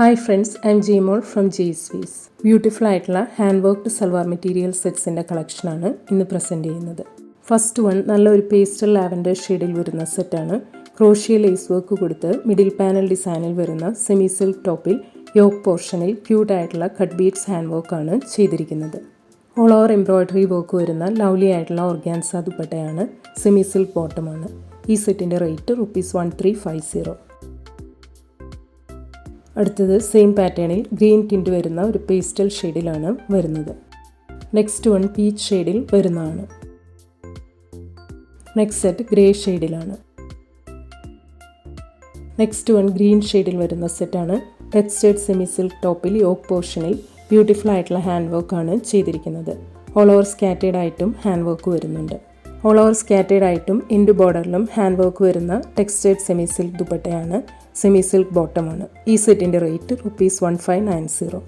Hi friends, I'm Jimol from Jiswees. Beautiful ആയിട്ടുള്ള hand worked salwar material സെറ്റ്സിൻ്റെ കളക്ഷനാണ് ഇന്ന് പ്രസൻറ്റ് ചെയ്യുന്നത്. ഫസ്റ്റ് വൺ നല്ലൊരു പേസ്റ്റൽ ലാവൻഡർ ഷെയ്ഡിൽ വരുന്ന സെറ്റാണ്. ക്രോഷ്യ ലേസ് വർക്ക് കൊടുത്ത് മിഡിൽ പാനൽ ഡിസൈനിൽ വരുന്ന സെമി സിൽക്ക് ടോപ്പിൽ യോക്ക് പോർഷനിൽ ക്യൂട്ട് ആയിട്ടുള്ള കട്ട് ബീഡ്സ് ഹാൻഡ് വർക്കാണ് ചെയ്തിരിക്കുന്നത്. ഓൾ ഓവർ എംബ്രോയ്ഡറി വർക്ക് വരുന്ന ലവ്ലി ആയിട്ടുള്ള ഓർഗാൻസ ദുപ്പട്ടയാണ്. സെമി സിൽക്ക് ബോട്ടമാണ്. ഈ സെറ്റിൻ്റെ റേറ്റ് ₹1350. അടുത്തത് സെയിം പാറ്റേണിൽ ഗ്രീൻ ടിൻറ്റ് വരുന്ന ഒരു പേസ്റ്റൽ ഷെയ്ഡിലാണ് വരുന്നത്. നെക്സ്റ്റ് വൺ പീച്ച് ഷെയ്ഡിൽ വരുന്നതാണ്. നെക്സ്റ്റ് സെറ്റ് ഗ്രേ ഷെയ്ഡിലാണ്. നെക്സ്റ്റ് വൺ ഗ്രീൻ ഷെയ്ഡിൽ വരുന്ന സെറ്റാണ്. ടെക്സ്റ്റേർഡ് സെമി സിൽക്ക് ടോപ്പിൽ യോക്ക് പോർഷനിൽ ബ്യൂട്ടിഫുൾ ആയിട്ടുള്ള ഹാൻഡ് വർക്കാണ് ചെയ്തിരിക്കുന്നത്. ഓൾ ഓവർ സ്കാറ്റേഡ് ആയിട്ടും ഹാൻഡ് വർക്ക് വരുന്നുണ്ട്. ഓൾ ഓവർ സ്കാറ്റേഡ് ആയിട്ടും എൻഡ് ബോർഡറിലും ഹാൻഡ് വർക്ക് വരുന്ന ടെക്സ്റ്റേർഡ് സെമി സിൽക്ക് ദുപ്പട്ടയാണ്. സെമി സിൽക്ക് ബോട്ടമാണ്. ഈ സെറ്റിൻ്റെ റേറ്റ് ₹1590.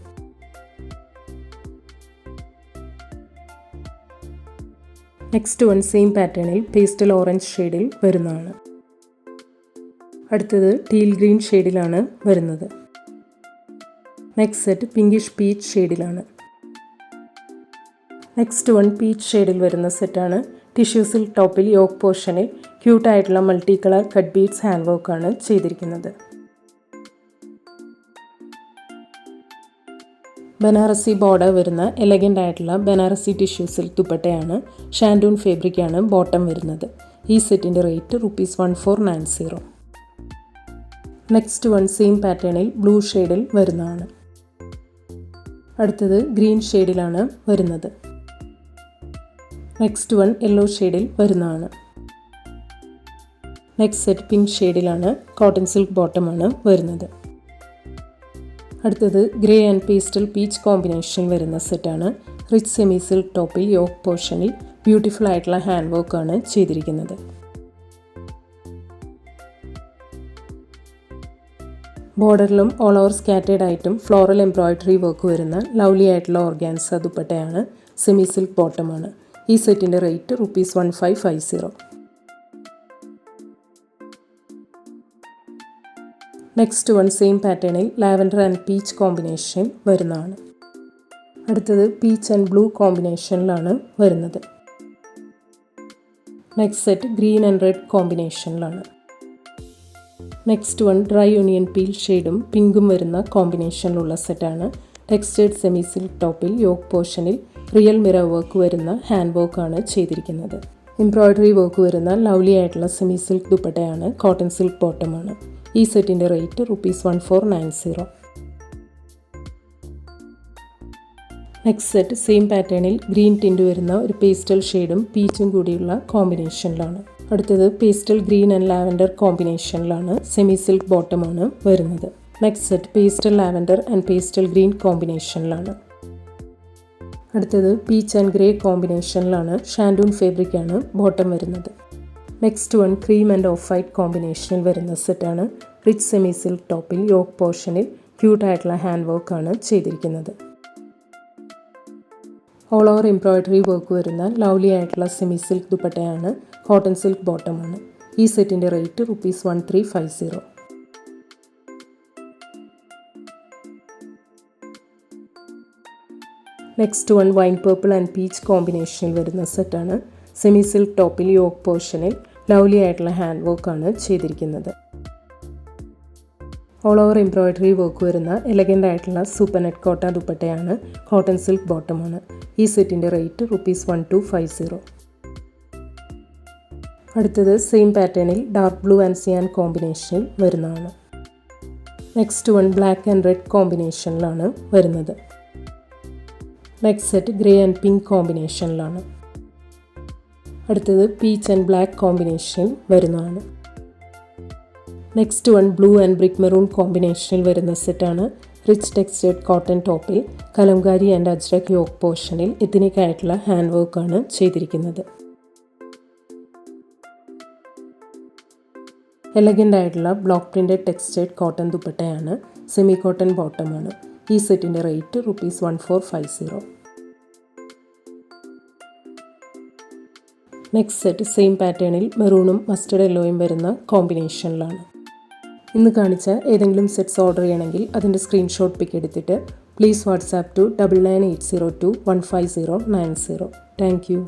നെക്സ്റ്റ് വൺ സെയിം പാറ്റേണിൽ പേസ്റ്റൽ ഓറഞ്ച് ഷെയ്ഡിൽ വരുന്നതാണ്. അടുത്തത് ടീൽ ഗ്രീൻ ഷെയ്ഡിലാണ് വരുന്നത്. നെക്സ്റ്റ് സെറ്റ് പിങ്കിഷ് പീച്ച് ഷെയ്ഡിലാണ്. നെക്സ്റ്റ് വൺ പീച്ച് ഷെയ്ഡിൽ വരുന്ന സെറ്റാണ്. ടിഷ്യൂ സിൽക്ക് ടോപ്പിൽ യോക്ക് പോർഷനിൽ ക്യൂട്ടായിട്ടുള്ള multi colour cut beads hand വർക്കാണ് ചെയ്തിരിക്കുന്നത്. ബനാറസി ബോർഡർ വരുന്ന എലഗൻ്റ് ആയിട്ടുള്ള ബനാറസി ടിഷ്യൂ സിൽക്ക് ദുപ്പട്ടയാണ്. ഷാൻഡൂൺ ഫാബ്രിക്കാണ് ബോട്ടം വരുന്നത്. ഈ സെറ്റിൻ്റെ റേറ്റ് ₹1490. നെക്സ്റ്റ് വൺ സെയിം പാറ്റേണിൽ ബ്ലൂ ഷെയ്ഡിൽ വരുന്നതാണ്. അടുത്തത് ഗ്രീൻ ഷെയ്ഡിലാണ് വരുന്നത്. നെക്സ്റ്റ് വൺ യെല്ലോ ഷെയ്ഡിൽ വരുന്നതാണ്. നെക്സ്റ്റ് സെറ്റ് പിങ്ക് ഷെയ്ഡിലാണ്. കോട്ടൺ സിൽക്ക് ബോട്ടമാണ് വരുന്നത്. അടുത്തത് grey and pastel peach combination വരുന്ന സെറ്റാണ്. റിച്ച് സെമി സിൽക്ക് ടോപ്പിൽ യോക്ക് പോർഷനിൽ ബ്യൂട്ടിഫുൾ ആയിട്ടുള്ള ഹാൻഡ് വർക്കാണ് ചെയ്തിരിക്കുന്നത്. ബോർഡറിലും ഓൾ ഓവർ സ്കാറ്റേഡ് ആയിട്ടും ഫ്ലോറൽ എംബ്രോയ്ഡറി വർക്ക് വരുന്ന ലവ്ലി ആയിട്ടുള്ള ഓർഗാൻസ ദുപ്പട്ടയാണ്. സെമി സിൽക്ക് ബോട്ടമാണ്. ഈ സെറ്റിൻ്റെ റേറ്റ് ₹1550. നെക്സ്റ്റ് വൺ സെയിം പാറ്റേണിൽ ലാവൻഡർ ആൻഡ് പീച്ച് കോമ്പിനേഷൻ വരുന്നതാണ്. അടുത്തത് പീച്ച് ആൻഡ് ബ്ലൂ കോമ്പിനേഷനിലാണ് വരുന്നത്. Next set green and red കോമ്പിനേഷനിലാണ്. Next one dry onion peel ഷെയ്ഡും പിങ്കും വരുന്ന കോമ്പിനേഷനിലുള്ള സെറ്റാണ്. ടെക്സ്റ്റേർഡ് സെമി സിൽക്ക് ടോപ്പിൽ യോക്ക് പോർഷനിൽ റിയൽ മിറർ വർക്ക് വരുന്ന ഹാൻഡ് വർക്കാണ് ചെയ്തിരിക്കുന്നത്. എംബ്രോയ്ഡറി വർക്ക് വരുന്ന ലവ്ലി ആയിട്ടുള്ള സെമി സിൽക്ക് ദുപ്പട്ടയാണ്. കോട്ടൺ സിൽക്ക് ബോട്ടമാണ്. ഈ സെറ്റിൻ്റെ റേറ്റ് ₹1490. നെക്സ്റ്റ് സെറ്റ് സെയിം പാറ്റേണിൽ ഗ്രീൻ ടിൻറ്റ് വരുന്ന ഒരു പേസ്റ്റൽ ഷെയ്ഡും പീച്ചും കൂടിയുള്ള കോമ്പിനേഷനിലാണ്. അടുത്തത് പേസ്റ്റൽ ഗ്രീൻ ആൻഡ് ലാവൻഡർ കോമ്പിനേഷനിലാണ്. സെമി സിൽക്ക് ബോട്ടമാണ് വരുന്നത്. Next set pastel lavender and pastel green കോമ്പിനേഷനിലാണ്. അടുത്തത് പീച്ച് ആൻഡ് ഗ്രേ കോമ്പിനേഷനിലാണ്. ഷാൻഡൂൺ ഫാബ്രിക്കാണ് ബോട്ടം വരുന്നത്. Next one cream and off white കോമ്പിനേഷനിൽ വരുന്ന സെറ്റാണ്. റിച്ച് സെമി സിൽക്ക് ടോപ്പിൽ യോക്ക് പോർഷനിൽ ക്യൂട്ടായിട്ടുള്ള ഹാൻഡ് വർക്കാണ് ചെയ്തിരിക്കുന്നത്. ഓൾ ഓവർ എംബ്രോയ്ഡറി വർക്ക് വരുന്ന ലവ്ലി ആയിട്ടുള്ള സെമി സിൽക്ക് ദുപ്പട്ടയാണ്. കോട്ടൺ സിൽക്ക് ബോട്ടമാണ്. ഈ സെറ്റിൻ്റെ rate ₹1350. Next one wine purple and peach കോമ്പിനേഷനിൽ വരുന്ന സെറ്റാണ്. സെമി സിൽക്ക് ടോപ്പിൽ യോക്ക് പോർഷനിൽ ലവ്ലി ആയിട്ടുള്ള ഹാൻഡ് വർക്കാണ് ചെയ്തിരിക്കുന്നത്. ഓൾ ഓവർ എംബ്രോയ്ഡറി വർക്ക് വരുന്ന എലഗൻ്റ് ആയിട്ടുള്ള സൂപ്പർ നെറ്റ് കോട്ട ദുപ്പട്ടയാണ്. കോട്ടൺ സിൽക്ക് ബോട്ടമാണ്. ഈ സെറ്റിൻ്റെ റേറ്റ് ₹1250. അടുത്തത് സെയിം പാറ്റേണിൽ ഡാർക്ക് ബ്ലൂ ആൻഡ് സിയാൻ കോമ്പിനേഷനിൽ വരുന്നതാണ്. Next one black and red കോമ്പിനേഷനിലാണ് വരുന്നത്. Next set grey and pink കോമ്പിനേഷനിലാണ്. അടുത്തത് പീച്ച് ആൻഡ് ബ്ലാക്ക് കോമ്പിനേഷനിൽ വരുന്നതാണ്. Next one blue and brick maroon കോമ്പിനേഷനിൽ വരുന്ന സെറ്റാണ്. റിച്ച് ടെക്സ്റ്റേർഡ് കോട്ടൺ ടോപ്പിൽ കലംകാരി ആൻഡ് അജ്രക് യോക്ക് പോർഷനിൽ എത്നിക് ആയിട്ടുള്ള ഹാൻഡ് വർക്കാണ് ചെയ്തിരിക്കുന്നത്. എലഗൻ്റ് ആയിട്ടുള്ള ബ്ലോക്ക് പ്രിൻറ്റഡ് ടെക്സ്റ്റേർഡ് കോട്ടൺ ദുപ്പട്ടയാണ്. സെമി കോട്ടൺ ബോട്ടമാണ്. ഈ സെറ്റിൻ്റെ റേറ്റ് ₹1450. നെക്സ്റ്റ് സെറ്റ് സെയിം പാറ്റേണിൽ മെറൂണും മസ്റ്റർഡ് യെല്ലോയും വരുന്ന കോമ്പിനേഷനിലാണ്. ഇന്ന് കാണിച്ച ഏതെങ്കിലും സെറ്റ്സ് ഓർഡർ ചെയ്യണമെങ്കിൽ അതിൻ്റെ സ്ക്രീൻഷോട്ട് പിക്ക് എടുത്തിട്ട് please WhatsApp to 9980215090. Thank U.